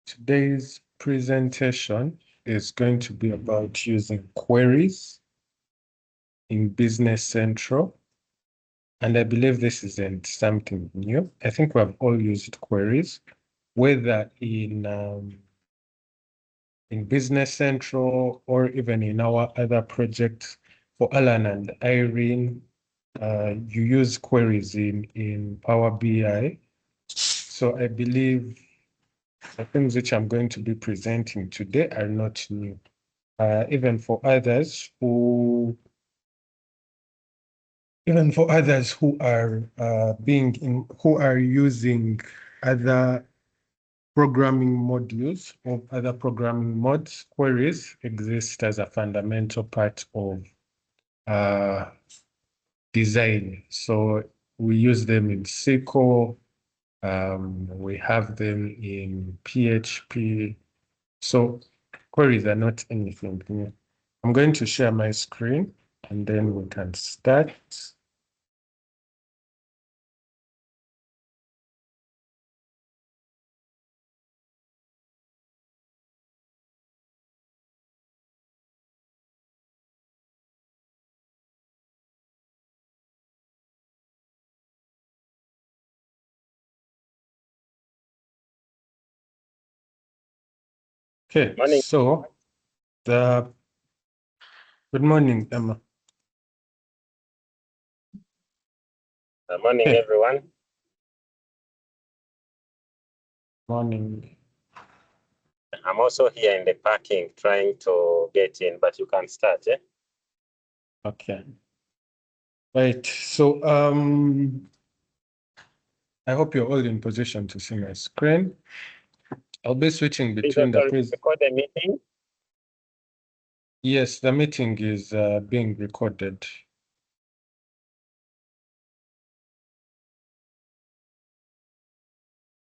Today's presentation is going to be about using queries in Business Central. And I believe this isn't something new. I think we have all used queries, whether in Business Central or even in our other projects. For Alan and Irene, you use queries in Power BI. So I believe the things which I'm going to be presenting today are not new. Even for others who are who are using other programming modules or other programming mods, queries exist as a fundamental part of design. So we use them in SQL. We have them in PHP. So queries are not anything new. I'm going to share my screen and then we can start. Okay, Morning. so good morning, Emma. Morning, Hey. everyone. Morning. I'm also here in the parking trying to get in, but you can start, eh? Okay. Right. So I hope you're all in position to see my screen. I'll be switching Please between the also record the meeting. Yes, the meeting is being recorded.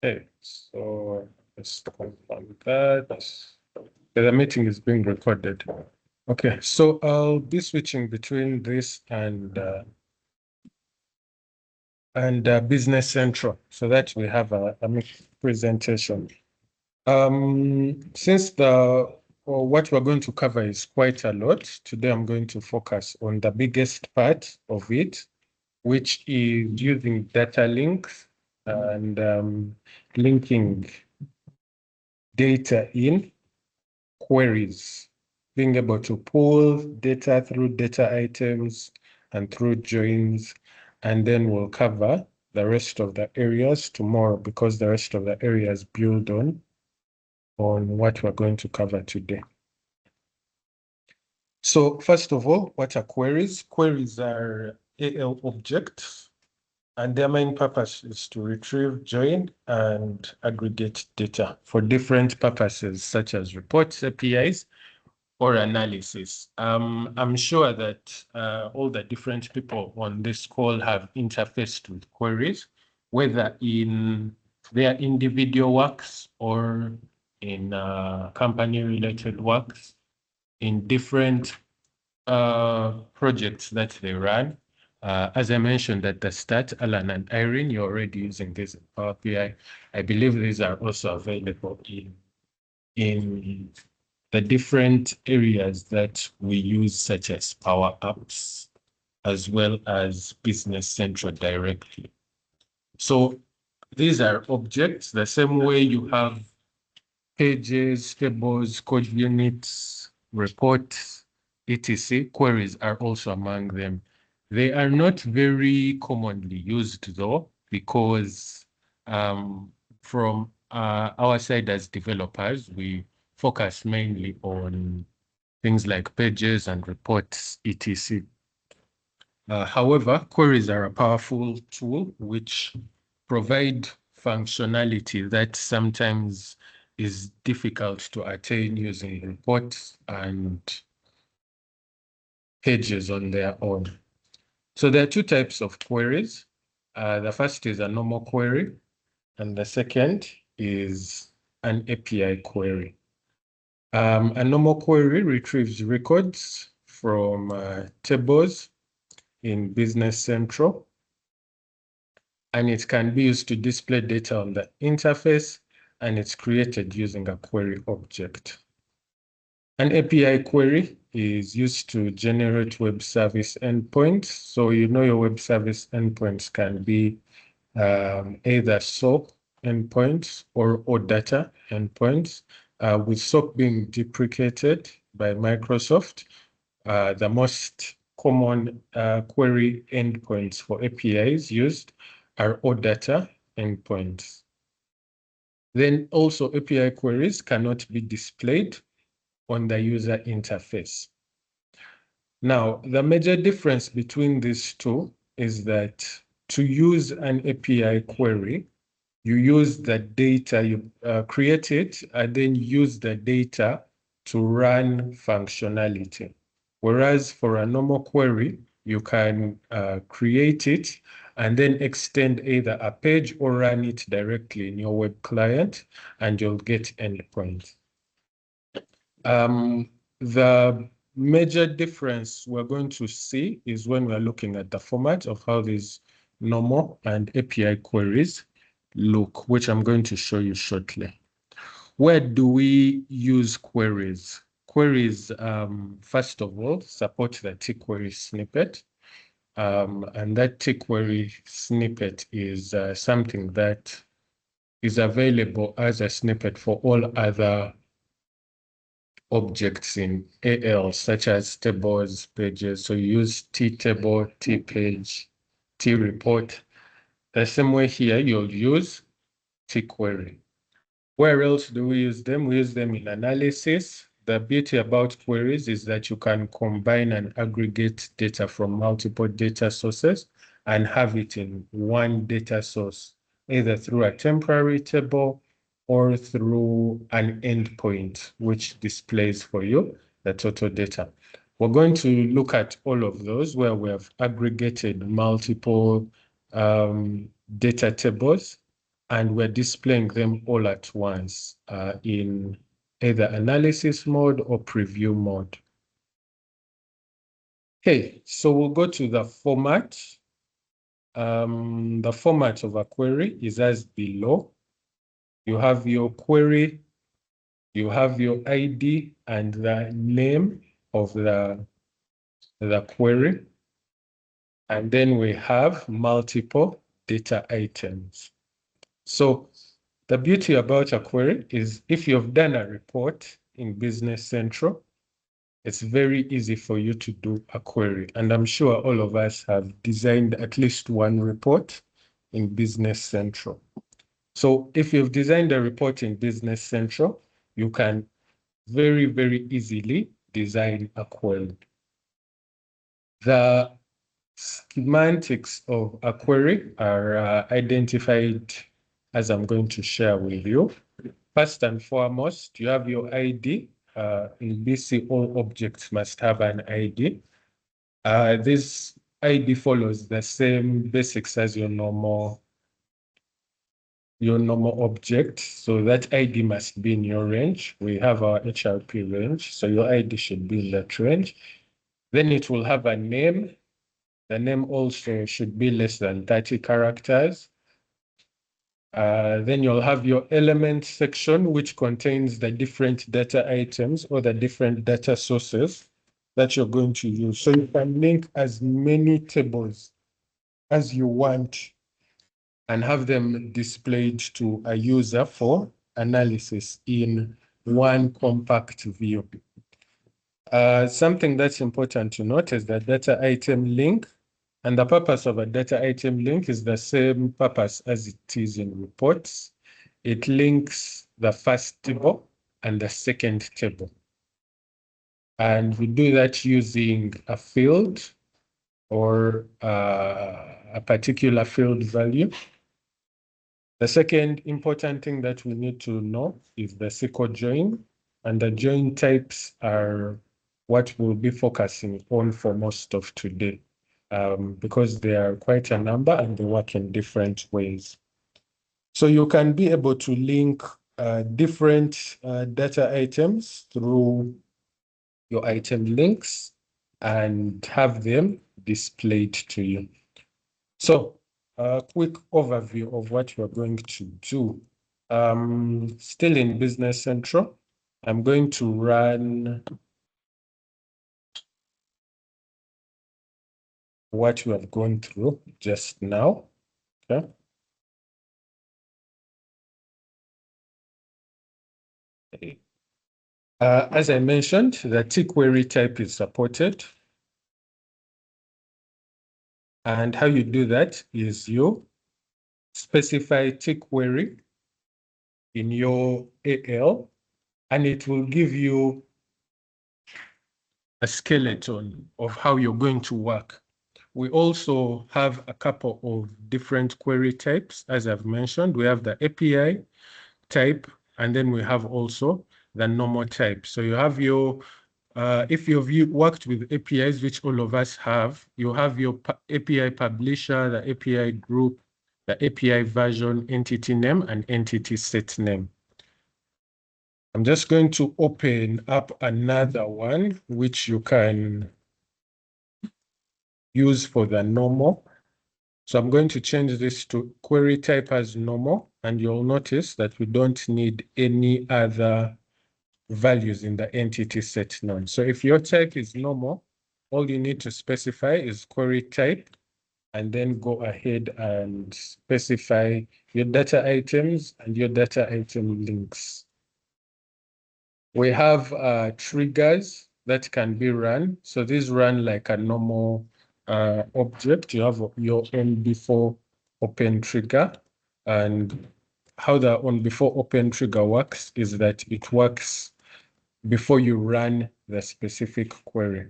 Okay, so let's confirm that. The meeting is being recorded. Okay, so I'll be switching between this and Business Central so that we have a mixed presentation. Since what we're going to cover is quite a lot, today I'm going to focus on the biggest part of it, which is using data links and linking data in queries, being able to pull data through data items and through joins, and then we'll cover the rest of the areas tomorrow because the rest of the areas build on what we're going to cover today. So first of all, what are queries? Queries are AL objects, and their main purpose is to retrieve, join, and aggregate data for different purposes, such as reports, APIs, or analysis. I'm sure that all the different people on this call have interfaced with queries, whether in their individual works or in company-related works, in different projects that they run. As I mentioned at the start, Alan and Irene, you're already using this in Power BI. I believe these are also available in the different areas that we use, such as Power Apps, as well as Business Central directly. So these are objects, the same way you have pages, tables, code units, reports, etc. Queries are also among them. They are not very commonly used though, because from our side as developers, we focus mainly on things like pages and reports, etc. However, queries are a powerful tool which provide functionality that sometimes is difficult to attain using reports and pages on their own. So there are two types of queries. The first is a normal query, and the second is an API query. A normal query retrieves records from tables in Business Central. and it can be used to display data on the interface, and it's created using a query object. An API query is used to generate web service endpoints. So your web service endpoints can be either SOAP endpoints or OData endpoints, with SOAP being deprecated by Microsoft. The most common query endpoints for APIs used are OData endpoints. Then also API queries cannot be displayed on the user interface. Now, the major difference between these two is that to use an API query, you use the data, you create it, and then use the data to run functionality. Whereas for a normal query, you can create it and then extend either a page or run it directly in your web client, and you'll get endpoints. The major difference we're going to see is when we're looking at the format of how these normal and API queries look, which I'm going to show you shortly. Where do we use queries? Queries, first of all, support the tQuery snippet. And that tQuery snippet is something that is available as a snippet for all other objects in AL, such as tables, pages. So you use tTable, tPage, tReport. The same way here, you'll use tQuery. Where else do we use them? We use them in analysis. The beauty about queries is that you can combine and aggregate data from multiple data sources and have it in one data source, either through a temporary table or through an endpoint, which displays for you the total data. We're going to look at all of those where we have aggregated multiple data tables, and we're displaying them all at once in either analysis mode or preview mode. Okay, so we'll go to the format. The format of a query is as below. You have your query, you have your ID and the name of the query. And then we have multiple data items. So the beauty about a query is if you've done a report in Business Central, it's very easy for you to do a query. And I'm sure all of us have designed at least one report in Business Central. So if you've designed a report in Business Central, you can very, very easily design a query. The semantics of a query are identified as I'm going to share with you. First and foremost, you have your ID. In BC, all objects must have an ID. This ID follows the same basics as your normal object. So that ID must be in your range. We have our HRP range, so your ID should be in that range. Then it will have a name. The name also should be less than 30 characters. Then you'll have your element section, which contains the different data items or the different data sources that you're going to use. So you can link as many tables as you want and have them displayed to a user for analysis in one compact view. Something that's important to note is the data item link. And the purpose of a data item link is the same purpose as it is in reports. It links the first table and the second table. And we do that using a field or a particular field value. The second important thing that we need to know is the SQL join. And the join types are what we'll be focusing on for most of today. Because there are quite a number and they work in different ways. So you can be able to link different data items through your item links and have them displayed to you. So a quick overview of what we're going to do. Still in Business Central, I'm going to run what we have gone through just now. Okay. As I mentioned, the T-query type is supported. And how you do that is you specify T-query in your AL, and it will give you a skeleton of how you're going to work. We also have a couple of different query types. As I've mentioned, we have the API type, and then we have also the normal type. So you have your, if you've worked with APIs, which all of us have, you have your API publisher, the API group, the API version, entity name, and entity set name. I'm just going to open up another one, which you can use for the normal. So I'm going to change this to query type as normal, and you'll notice that we don't need any other values in the entity set name. So if your type is normal, all you need to specify is query type, and then go ahead and specify your data items and your data item links. We have triggers that can be run. So these run like a normal object. You have your on before open trigger, and how the on before open trigger works is that it works before you run the specific query.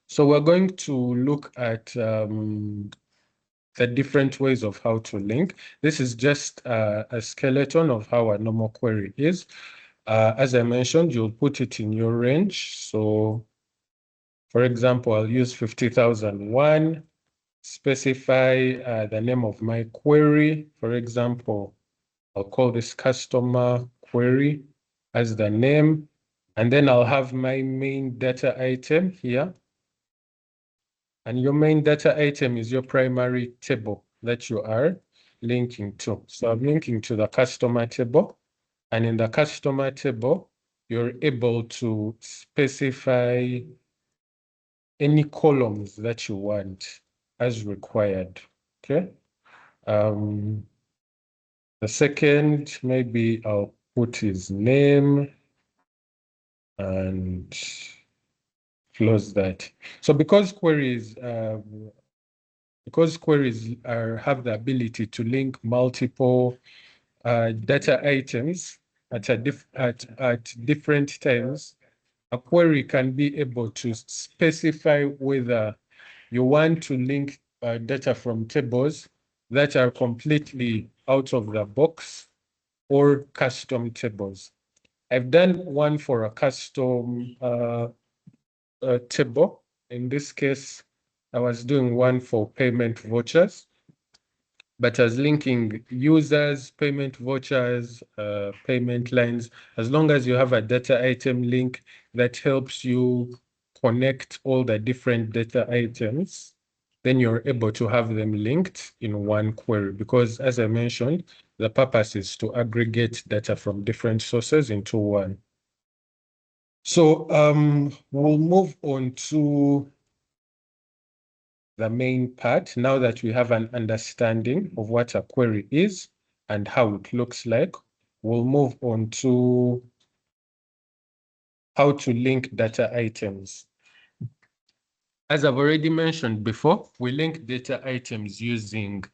So we're going to look at the different ways of how to link. This is just a skeleton of how a normal query is. As I mentioned, you'll put it in your range. So for example, I'll use 50,001, specify the name of my query. For example, I'll call this customer query as the name, and then I'll have my main data item here. And your main data item is your primary table that you are linking to. So I'm linking to the customer table. And in the customer table, you're able to specify any columns that you want as required. Okay. The second, maybe I'll put his name and close that. So because queries have the ability to link multiple data items at different times, a query can be able to specify whether you want to link data from tables that are completely out of the box or custom tables. I've done one for a custom table. In this case, I was doing one for payment vouchers, but as linking users, payment vouchers, payment lines, as long as you have a data item link that helps you connect all the different data items, then you're able to have them linked in one query. Because as I mentioned, the purpose is to aggregate data from different sources into one. So we'll move on to the main part now that we have an understanding of what a query is and how it looks like. We'll move on to how to link data items. As I've already mentioned before, we link data items using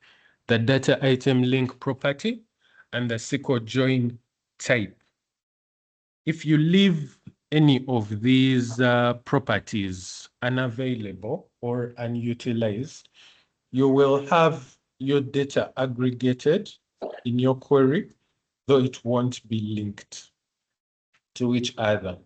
the data item link property and the SQL join type. If you leave any of these properties unavailable or unutilized, you will have your data aggregated in your query, though it won't be linked to each other.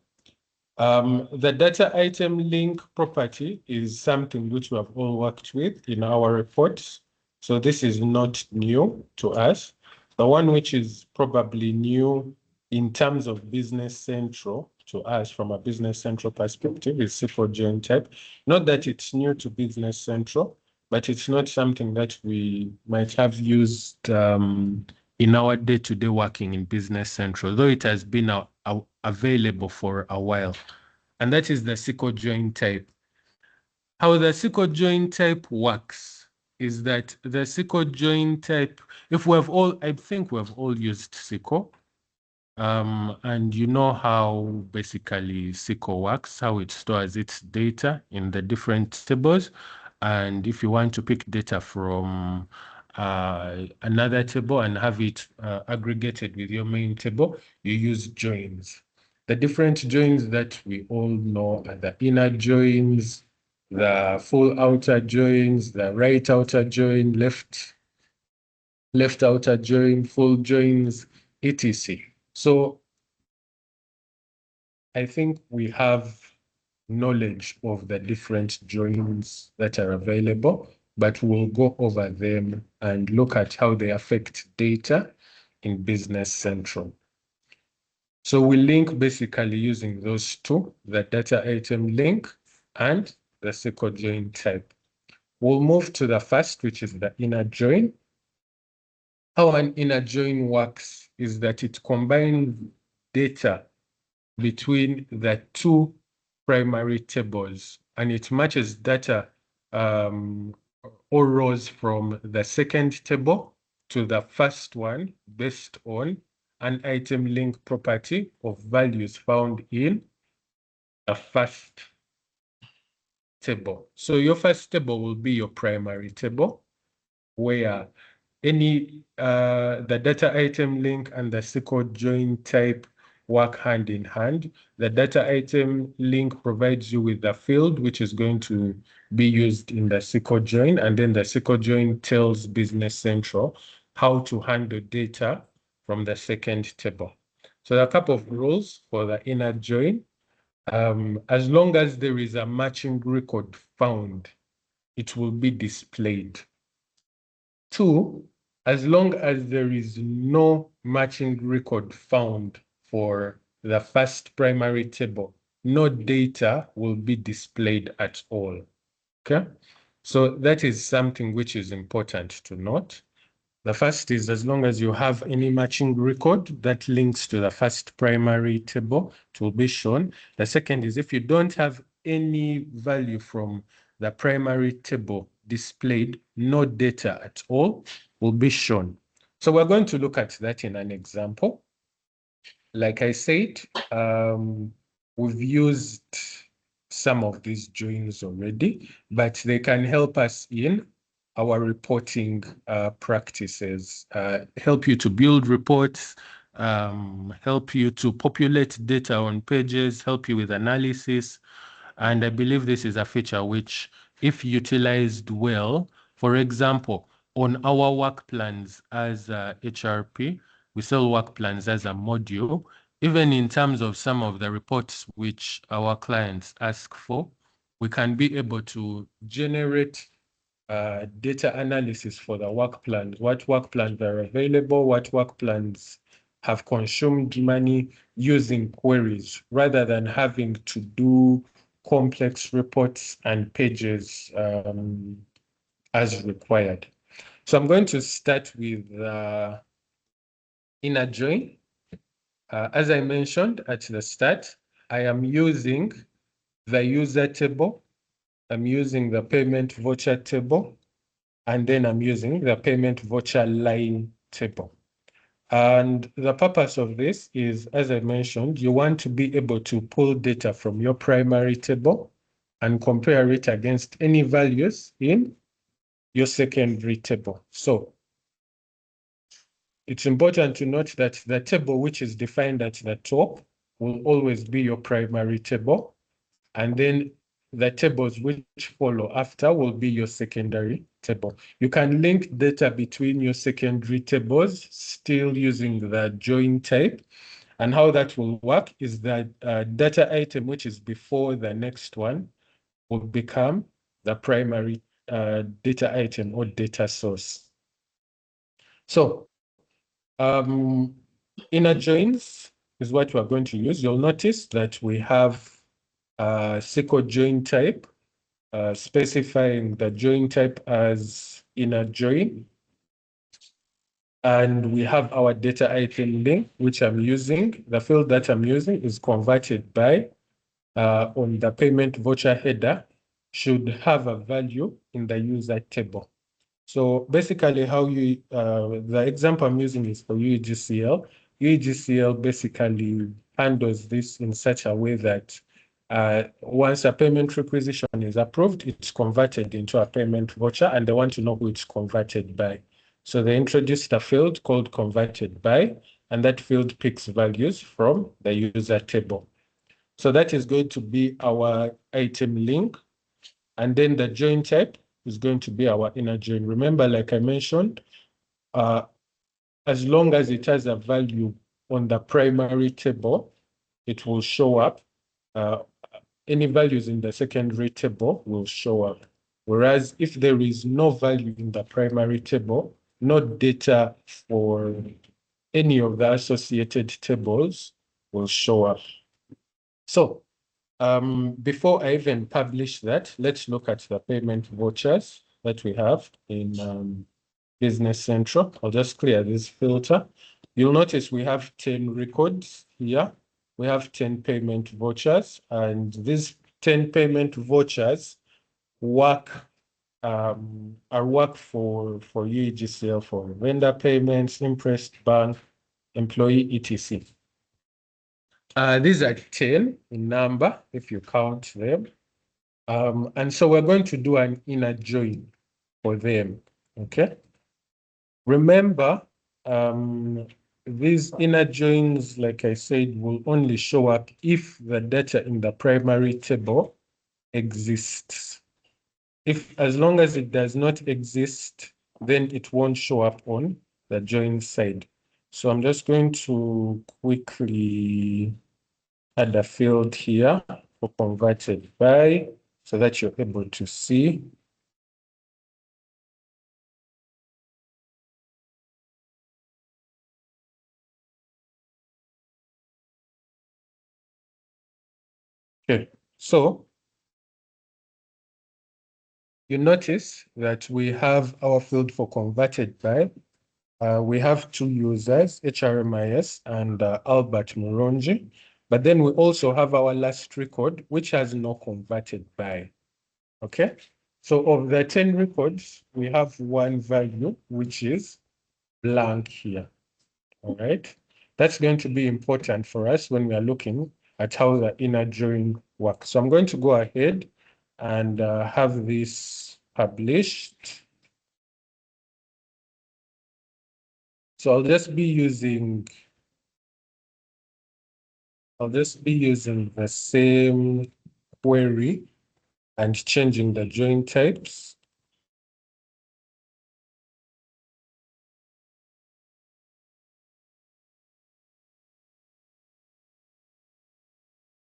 The data item link property is something which we have all worked with in our reports. So this is not new to us. The one which is probably new in terms of Business Central to us from a Business Central perspective is SQL join type. Not that it's new to Business Central, but it's not something that we might have used in our day-to-day working in Business Central, though it has been available for a while. And that is the SQL join type. How the SQL join type works is that the SQL join type, I think we've all used SQL. And you know how basically SQL works, how it stores its data in the different tables. And if you want to pick data from another table and have it aggregated with your main table, you use joins. The different joins that we all know are the inner joins, the full outer joins, the right outer join, left outer join, full joins, etc. So I think we have knowledge of the different joins that are available, but we'll go over them and look at how they affect data in Business Central. So we link basically using those two, the data item link and the SQL join type. We'll move to the first, which is the inner join. How an inner join works is that it combines data between the two primary tables, and it matches data or rows from the second table to the first one based on an item link property of values found in the first table. So your first table will be your primary table, where the data item link and the SQL join type work hand in hand. The data item link provides you with the field, which is going to be used in the SQL join, and then the SQL join tells Business Central how to handle data from the second table. So there are a couple of rules for the inner join. As long as there is a matching record found, it will be displayed. 2, as long as there is no matching record found for the first primary table, no data will be displayed at all. Okay, so that is something which is important to note. The first is as long as you have any matching record that links to the first primary table, it will be shown. The second is if you don't have any value from the primary table displayed, no data at all will be shown. So we're going to look at that in an example. Like I said, we've used some of these joins already, but they can help us in our reporting practices, help you to build reports, help you to populate data on pages, help you with analysis. And I believe this is a feature which, if utilized well, for example, on our work plans as HRP, we sell work plans as a module. Even in terms of some of the reports which our clients ask for, we can be able to generate data analysis for the work plans, what work plans are available, what work plans have consumed money using queries, rather than having to do complex reports and pages as required. So I'm going to start with inner join. As I mentioned at the start, I am using the user table, I'm using the payment voucher table, and then I'm using the payment voucher line table. And the purpose of this is, as I mentioned, you want to be able to pull data from your primary table and compare it against any values in your secondary table. So it's important to note that the table which is defined at the top will always be your primary table, and then the tables which follow after will be your secondary table. You can link data between your secondary tables still using the join type. And how that will work is that data item which is before the next one will become the primary data item or data source. So inner joins is what we're going to use. You'll notice that we have SQL join type, specifying the join type as inner join. And we have our data item link, which I'm using. The field that I'm using is converted by on the payment voucher header should have a value in the user table. So basically how the example I'm using is for UEGCL. UEGCL basically handles this in such a way that once a payment requisition is approved, it's converted into a payment voucher and they want to know who it's converted by. So they introduced a field called converted by, and that field picks values from the user table. So that is going to be our item link. And then the join type is going to be our inner join. Remember, like I mentioned, as long as it has a value on the primary table, it will show up. Any values in the secondary table will show up. Whereas if there is no value in the primary table, no data for any of the associated tables will show up. So before I even publish that, let's look at the payment vouchers that we have in Business Central. I'll just clear this filter. You'll notice we have 10 records here. We have 10 payment vouchers, and these 10 payment vouchers are work for UEGCL for vendor payments, impressed bank, employee, etc. These are 10 in number, if you count them. And so we're going to do an inner join for them, okay? Remember, these inner joins, like I said, will only show up if the data in the primary table exists. As long as it does not exist, then it won't show up on the join side. So I'm just going to quickly add a field here for converted by, so that you're able to see. Okay, so you notice that we have our field for converted by. We have two users, HRMIS and Albert Muronji, but then we also have our last record, which has no converted by, okay? So of the 10 records, we have one value, which is blank here, all right? That's going to be important for us when we are looking at how the inner join works. So I'm going to go ahead and have this published. So I'll just be using the same query and changing the join types.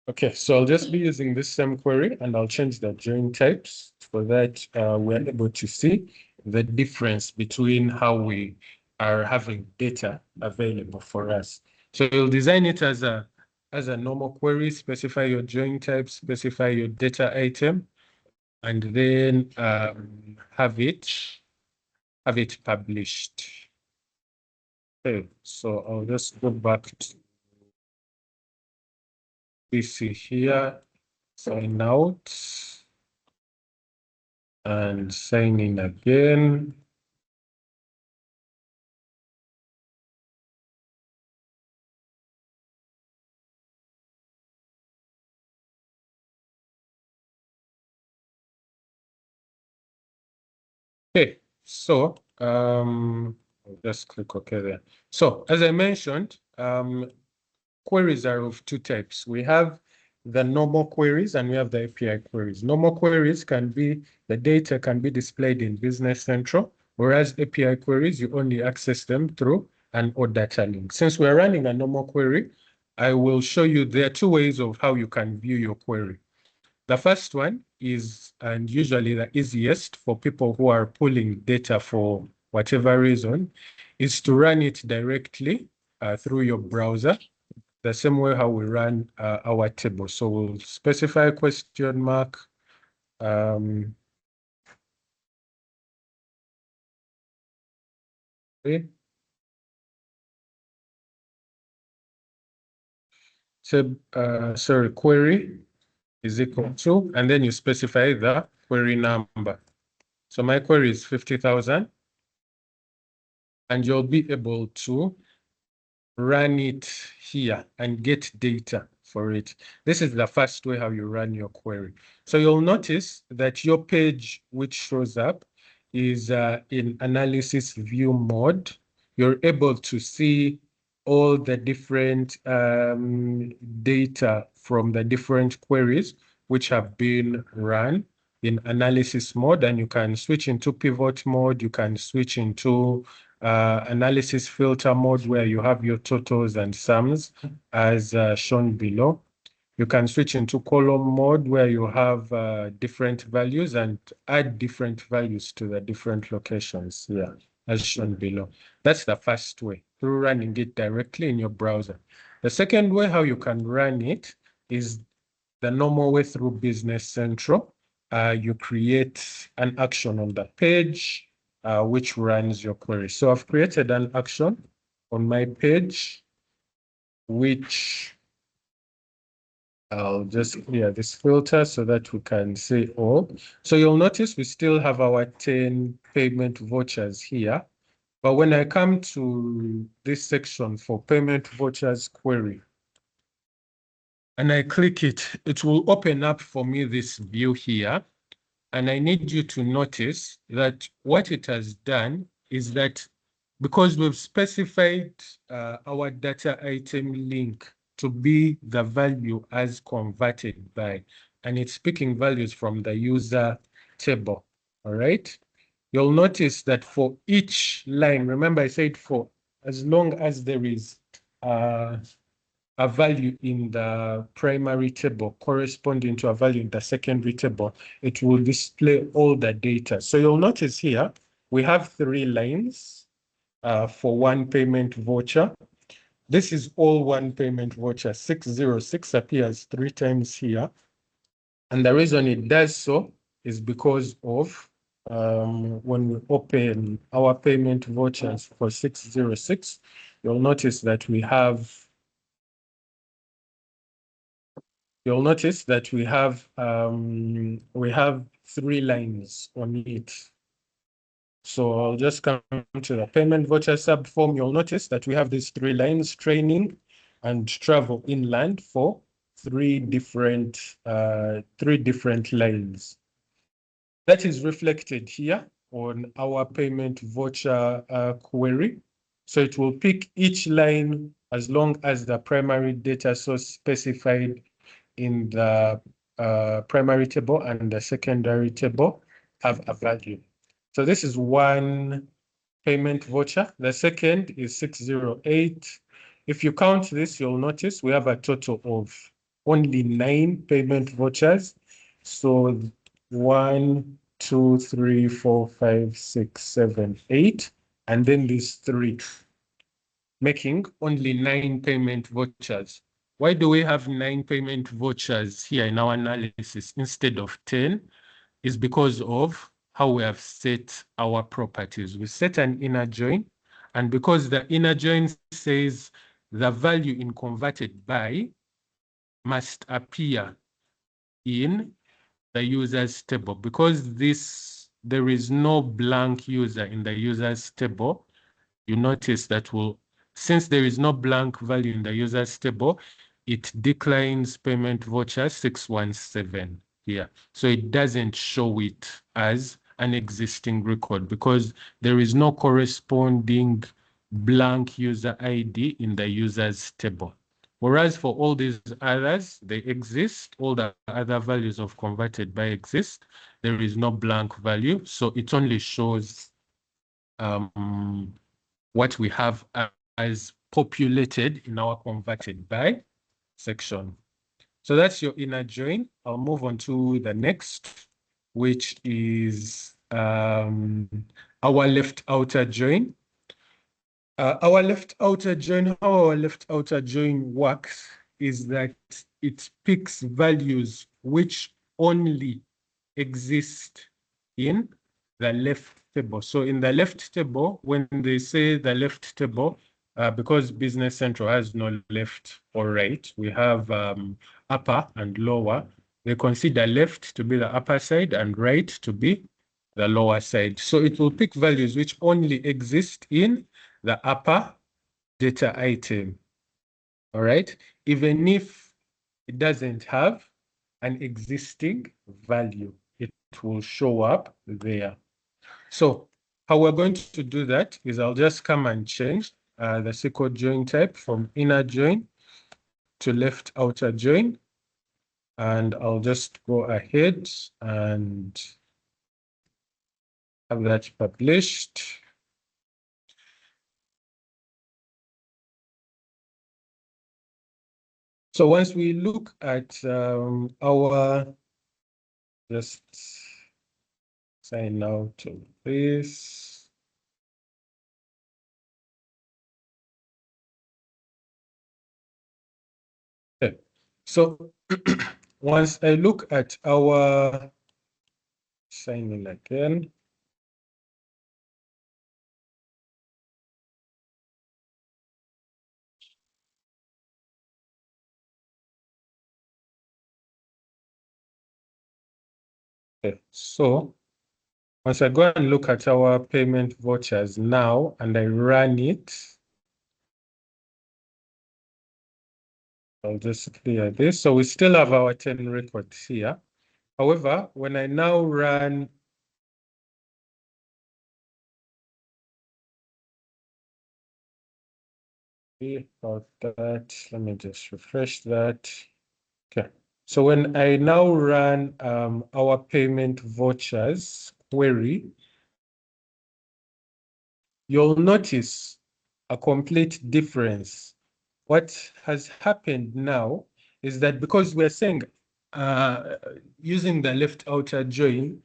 Okay, so I'll just be using this same query and I'll change the join types so that we're able to see the difference between how we are having data available for us. So you'll design it as a normal query, specify your join type, specify your data item, and then have it published. Okay, so I'll just go back to PC here, sign out, and sign in again. Okay, so I'll just click OK there. So as I mentioned, queries are of two types. We have the normal queries and we have the API queries. Normal queries can be, the data can be displayed in Business Central, whereas API queries, you only access them through an OData link. Since we're running a normal query, I will show you there are two ways of how you can view your query. The first one is, and usually the easiest for people who are pulling data for whatever reason, is to run it directly through your browser, the same way how we run our table. So we'll specify question mark Okay. So, sorry, query is equal to, and then you specify the query number. So my query is 50,000, and you'll be able to run it here and get data for it. This is the first way how you run your query. So you'll notice that your page, which shows up, is in analysis view mode. You're able to see all the different data from the different queries which have been run in analysis mode, and you can switch into pivot mode. You can switch into analysis filter mode, where you have your totals and sums as shown below. You can switch into column mode, where you have different values and add different values to the different locations here as shown below. That's the first way, through running it directly in your browser. The second way how you can run it is the normal way through Business Central. You create an action on the page, which runs your query. So I've created an action on my page, which I'll just clear this filter so that we can see all. So you'll notice we still have our 10 payment vouchers here. But when I come to this section for payment vouchers query, and I click it, it will open up for me this view here. And I need you to notice that what it has done is that because we've specified our data item link to be the value as converted by, and it's picking values from the user table, all right? You'll notice that for each line, remember I said for as long as there is a value in the primary table corresponding to a value in the secondary table, it will display all the data. So you'll notice here, we have 3 lines for one payment voucher. This is all one payment voucher. 606 appears 3 times here. And the reason it does so is because of when we open our payment vouchers for 606, you'll notice that we have we have 3 lines on it. So I'll just come to the payment voucher subform. You'll notice that we have these 3 lines: training and travel inland, for 3 different lines. That is reflected here on our payment voucher query. So it will pick each line as long as the primary data source specified in the primary table and the secondary table have a value. So this is one payment voucher. The second is 608. If you count this, you'll notice we have a total of only 9 payment vouchers. So 1, 2, 3, 4, 5, 6, 7, 8, and then these 3, making only 9 payment vouchers. Why do we have 9 payment vouchers here in our analysis instead of 10? Is because of how we have set our properties. We set an inner join, and because the inner join says the value in converted by must appear in the users table, because there is no blank user in the users table, you notice that since there is no blank value in the users table, it declines payment voucher 617 here. So it doesn't show it as an existing record because there is no corresponding blank user ID in the users table. Whereas for all these others, they exist, all the other values of converted by exist, there is no blank value. So it only shows what we have as populated in our converted by section. So that's your inner join. I'll move on to the next, which is our left outer join. Our left outer join, how our left outer join works is that it picks values which only exist in the left table. So in the left table, when they say the left table, because Business Central has no left or right, we have upper and lower. They consider left to be the upper side and right to be the lower side. So it will pick values which only exist in the upper data item. All right, even if it doesn't have an existing value, it will show up there. So how we're going to do that is I'll just come and change the SQL join type from inner join to left outer join. And I'll just go ahead and have that published. So once we look at our, just sign out to this. Okay. So once I look at our sign in again. Okay, so once I go and look at our payment vouchers now and I run it, I'll just clear this. So we still have our 10 records here. However, when I now run about that, let me just refresh that. Okay, so when I now run our payment vouchers query, you'll notice a complete difference. What has happened now is that because we're saying using the left outer join,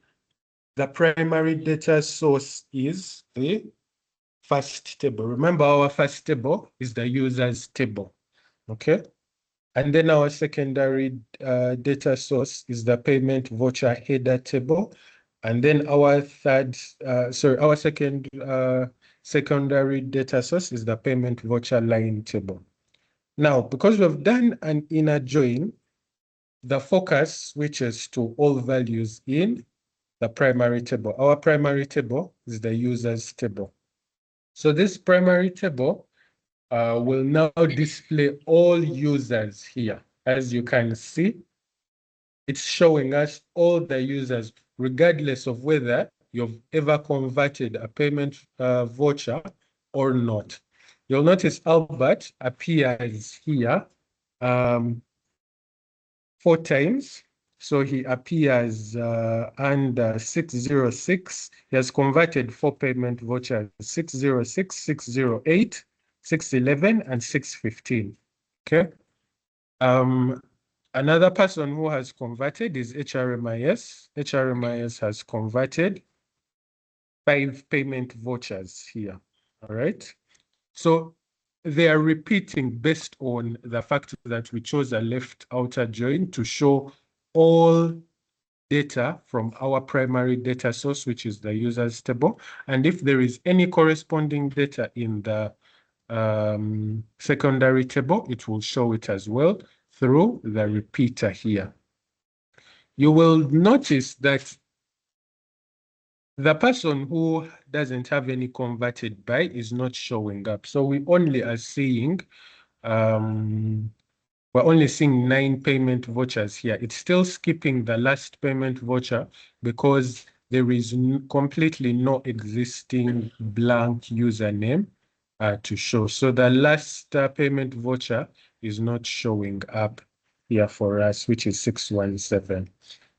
the primary data source is the first table. Remember, our first table is the users table, okay? And then our secondary data source is the payment voucher header table. And then our our secondary data source is the payment voucher line table. Now, because we've done an inner join, the focus switches to all values in the primary table. Our primary table is the users table. So this primary table will now display all users here. As you can see, it's showing us all the users, regardless of whether you've ever converted a payment voucher or not. You'll notice Albert appears here 4 times. So he appears under 606. He has converted 4 payment vouchers, 606, 608, 611, and 615. Okay. Another person who has converted is HRMIS. HRMIS has converted 5 payment vouchers here. All right. So they are repeating based on the fact that we chose a left outer join to show all data from our primary data source, which is the users table. And if there is any corresponding data in the secondary table, it will show it as well through the repeater here. You will notice that the person who doesn't have any converted by is not showing up. So we only are seeing, we're only seeing 9 payment vouchers here. It's still skipping the last payment voucher because there is completely no existing blank username to show. So the last payment voucher is not showing up here for us, which is 617.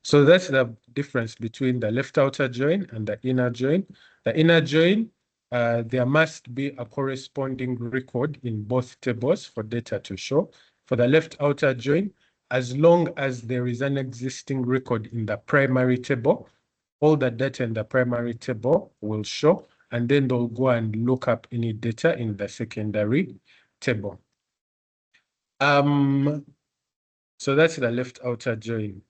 So that's the difference between the left outer join and the inner join. The inner join, there must be a corresponding record in both tables for data to show. For the left outer join, as long as there is an existing record in the primary table, all the data in the primary table will show, and then they'll go and look up any data in the secondary table. So that's the left outer join.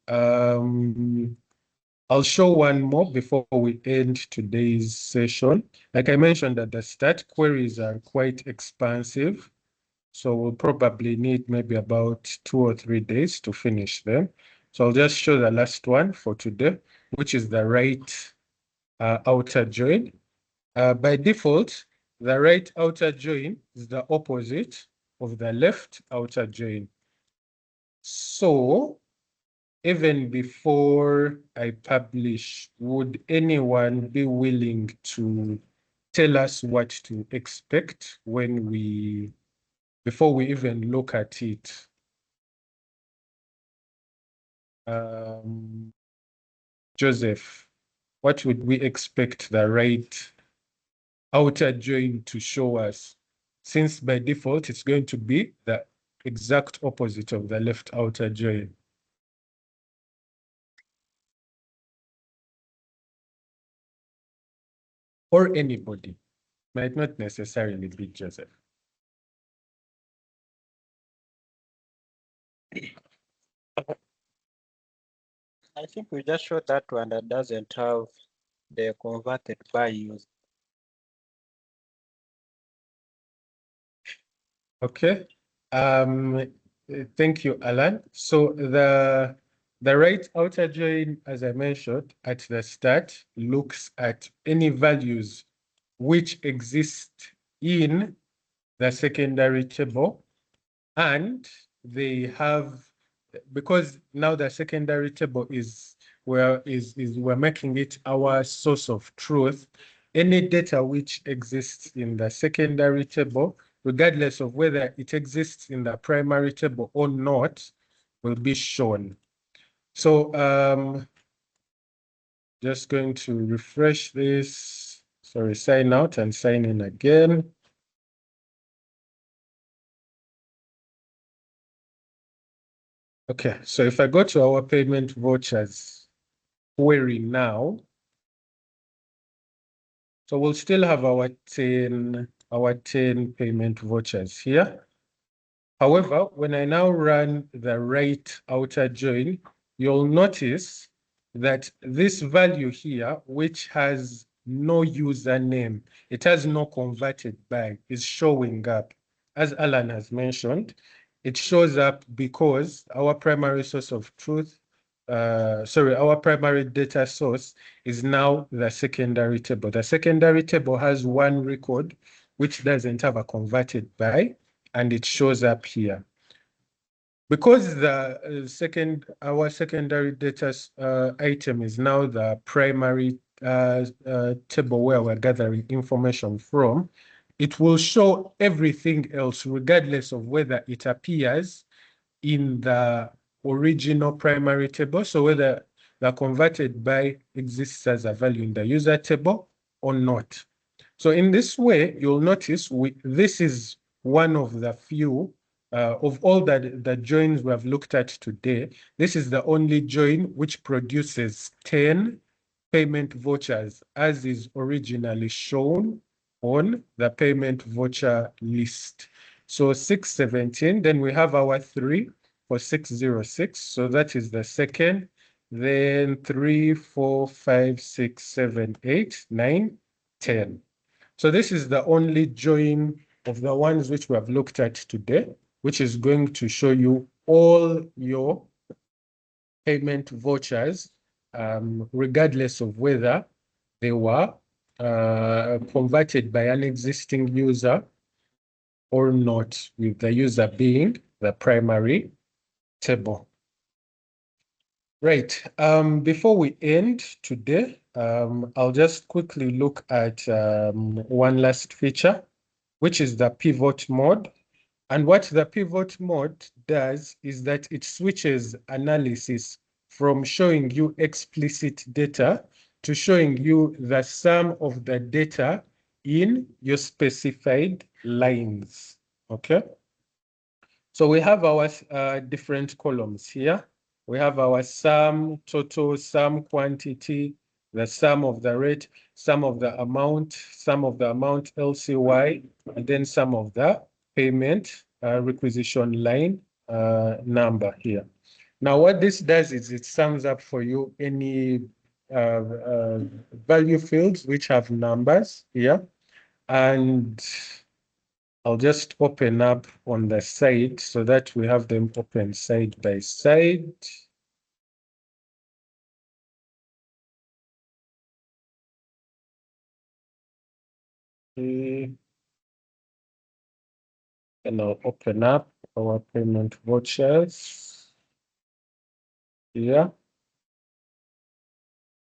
I'll show one more before we end today's session. Like I mentioned that the stat queries are quite expansive. So we'll probably need maybe about 2 or 3 days to finish them. So I'll just show the last one for today, which is the right outer join. By default, the right outer join is the opposite of the left outer join. So even before I publish, would anyone be willing to tell us what to expect before we even look at it? Joseph, what would we expect the right outer join to show us? Since by default, it's going to be the exact opposite of the left outer join. Or anybody, might not necessarily be Joseph. I think we just showed that one that doesn't have the converted by use. Okay. Thank you, Alan. So the right outer join, as I mentioned at the start, looks at any values which exist in the secondary table, and they have, because now the secondary table is we're making it our source of truth. Any data which exists in the secondary table, regardless of whether it exists in the primary table or not, will be shown. So just going to refresh this. Sorry, sign out and sign in again. Okay, so if I go to our payment vouchers query now, so we'll still have our 10 payment vouchers here. However, when I now run the right outer join, you'll notice that this value here, which has no username, it has no converted by, is showing up. As Alan has mentioned, it shows up because our primary source of truth, our primary data source is now the secondary table. The secondary table has one record which doesn't have a converted by, and it shows up here. Because the our secondary data item is now the primary table where we're gathering information from, it will show everything else regardless of whether it appears in the original primary table. So whether the converted by exists as a value in the user table or not. So in this way, you'll notice this is one of the few of all the joins we have looked at today. This is the only join which produces 10 payment vouchers as is originally shown on the payment voucher list. So 617, then we have our 3 for 606. So that is the second. Then 3, 4, 5, 6, 7, 8, 9, 10. So this is the only join of the ones which we have looked at today, which is going to show you all your payment vouchers, regardless of whether they were converted by an existing user or not, with the user being the primary table. Right. Before we end today, I'll just quickly look at one last feature, which is the pivot mode. And what the pivot mode does is that it switches analysis from showing you explicit data to showing you the sum of the data in your specified lines. Okay. So we have our different columns here. We have our sum, total, sum quantity, the sum of the rate, sum of the amount LCY, and then sum of the payment requisition line number here. Now, what this does is it sums up for you any value fields which have numbers here, and I'll just open up on the side so that we have them open side by side. And I'll open up our payment vouchers here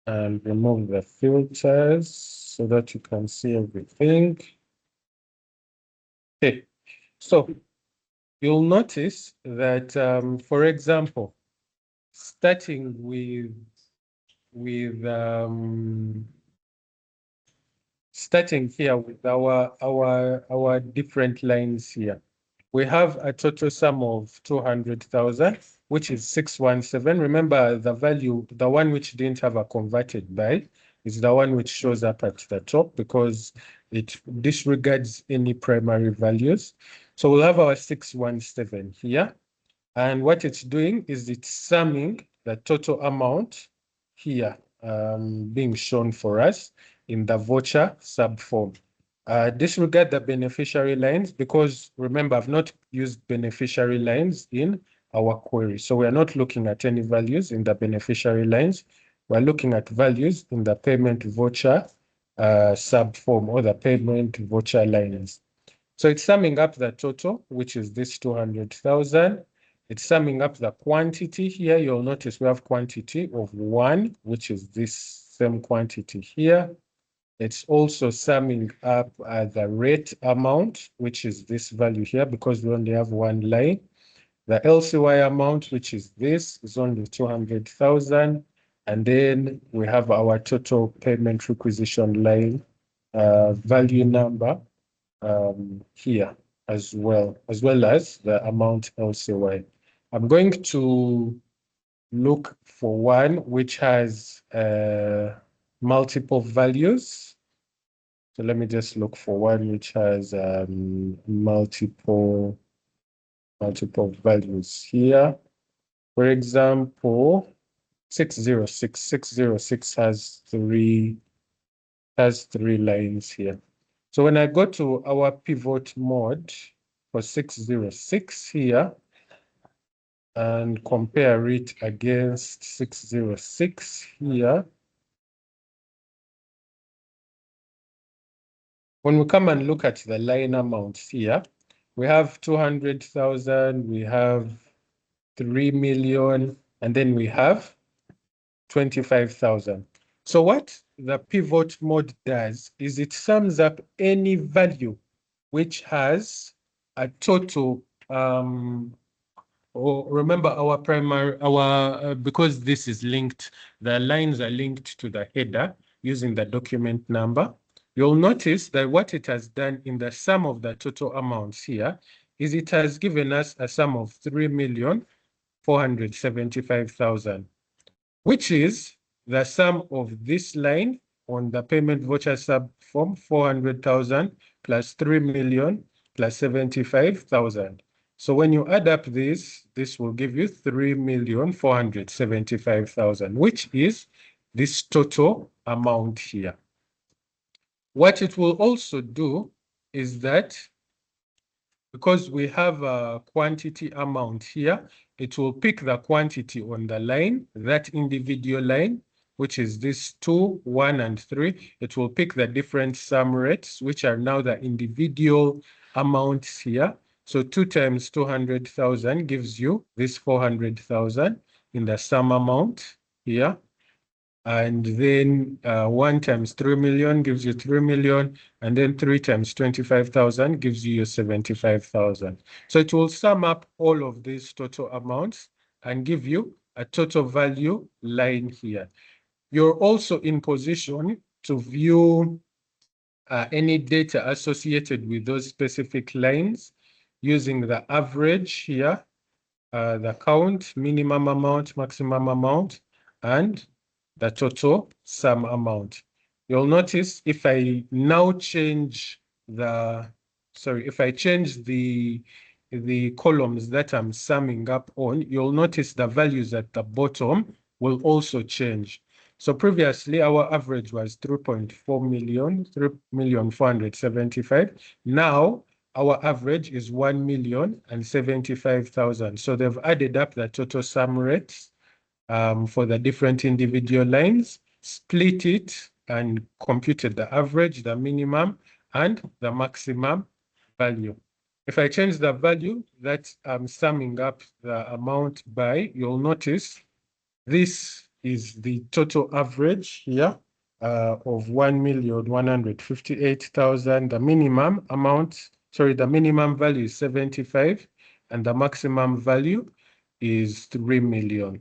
and remove the filters so that you can see everything. Okay, so you'll notice that, for example, starting with starting here with our different lines here, we have a total sum of 200,000, which is 617. Remember, the value, the one which didn't have a converted by, is the one which shows up at the top because it disregards any primary values. So we'll have our 617 here. And what it's doing is it's summing the total amount here being shown for us in the voucher subform. Disregard the beneficiary lines because remember, I've not used beneficiary lines in our query. So we're not looking at any values in the beneficiary lines. We're looking at values in the payment voucher subform or the payment voucher lines. So it's summing up the total, which is this 200,000. It's summing up the quantity here. You'll notice we have quantity of 1, which is this same quantity here. It's also summing up the rate amount, which is this value here, because we only have one line. The LCY amount, which is this, is only 200,000. And then we have our total payment requisition line value number here as well as the amount LCY. I'm going to look for one which has multiple values. So let me just look for one which has multiple values here. For example, 606. 606 has three lines here. So when I go to our pivot mode for 606 here and compare it against 606 here, when we come and look at the line amounts here, we have 200,000, we have 3 million, and then we have 25,000. So what the pivot mode does is it sums up any value which has a total remember our primary because this is linked, the lines are linked to the header using the document number. You'll notice that what it has done in the sum of the total amounts here is it has given us a sum of 3,475,000, which is the sum of this line on the payment voucher subform, 400,000 plus 3 million plus 75,000. So when you add up this will give you 3,475,000, which is this total amount here. What it will also do is that because we have a quantity amount here, it will pick the quantity on the line, that individual line, which is this 2, 1, and 3. It will pick the different sum rates, which are now the individual amounts here. So 2 times 200,000 gives you this 400,000 in the sum amount here. And then 1 times 3 million gives you 3 million. And then 3 times 25,000 gives you 75,000. So it will sum up all of these total amounts and give you a total value line here. You're also in position to view any data associated with those specific lines using the average here, the count, minimum amount, maximum amount, and the total sum amount. You'll notice if I now change if I change the columns that I'm summing up on, you'll notice the values at the bottom will also change. So previously our average was 3.4 million, 3,475,000. Now our average is 1,075,000. So they've added up the total sum rates for the different individual lines, split it and computed the average, the minimum, and the maximum value. If I change the value that I'm summing up the amount by, you'll notice this is the total average here of 1,158,000. The minimum amount, sorry, the minimum value is 75 and the maximum value is 3 million.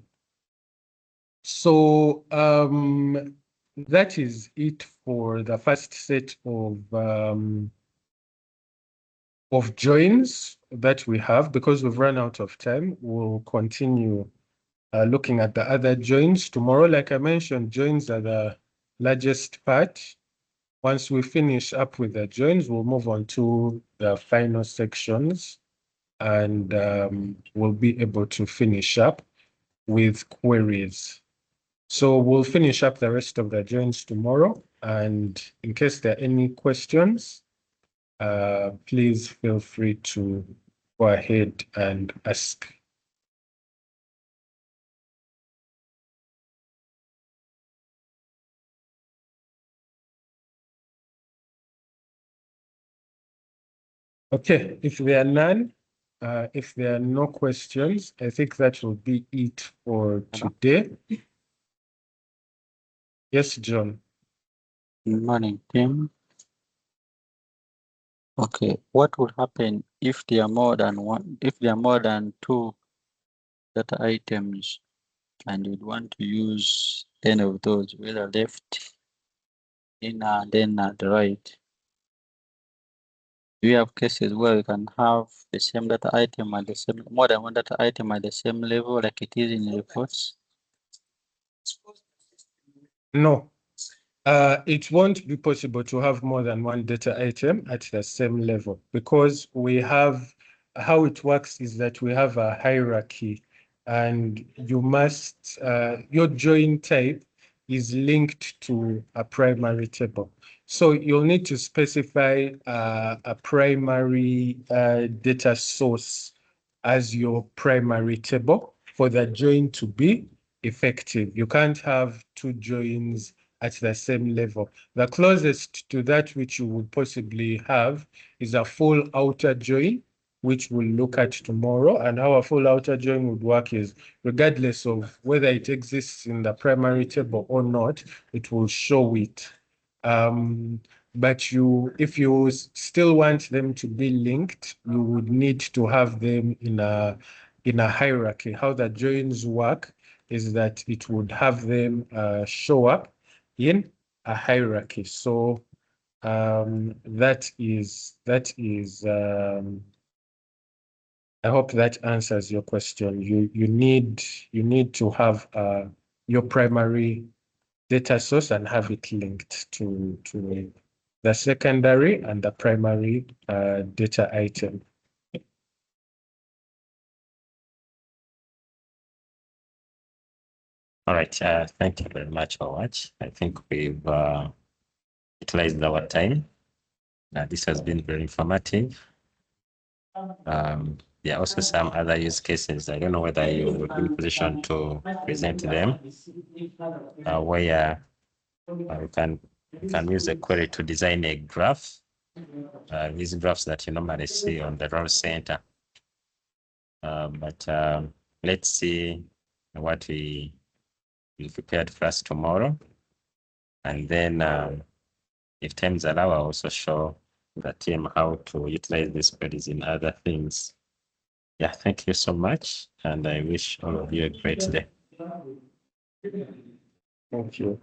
So that is it for the first set of joins that we have. Because we've run out of time, we'll continue looking at the other joins tomorrow. Like I mentioned, joins are the largest part. Once we finish up with the joins, we'll move on to the final sections and we'll be able to finish up with queries. So we'll finish up the rest of the joins tomorrow. And in case there are any questions, please feel free to go ahead and ask. Okay, if there are none, if there are no questions, I think that will be it for today. Yes, John. Good morning, Tim. Okay, what would happen if there are more than one, if there are more than two data items and you'd want to use any of those, whether left, inner, then at the right? Do you have cases where you can have the same data item at the same, more than one data item at the same level like it is in the reports? No, it won't be possible to have more than one data item at the same level because we have, how it works is that we have a hierarchy and you must, your join type is linked to a primary table. So you'll need to specify a primary data source as your primary table for the join to be effective. You can't have two joins at the same level. The closest to that which you would possibly have is a full outer join, which we'll look at tomorrow. And how a full outer join would work is regardless of whether it exists in the primary table or not, it will show it. But if you still want them to be linked, you would need to have them in a hierarchy. How the joins work is that it would have them show up in a hierarchy. So that is I hope that answers your question. You need to have your primary data source and have it linked to the secondary and the primary data item. All right, thank you very much for watching. I think we've utilized our time. This has been very informative. There are also some other use cases. I don't know whether you would be in position to present them, where you can use a query to design a graph. These graphs that you normally see on the Role Center. But let's see what we prepared for us tomorrow. And then if times allow, I'll also show the team how to utilize these queries in other things. Yeah, thank you so much. And I wish all of you a great day. Thank you.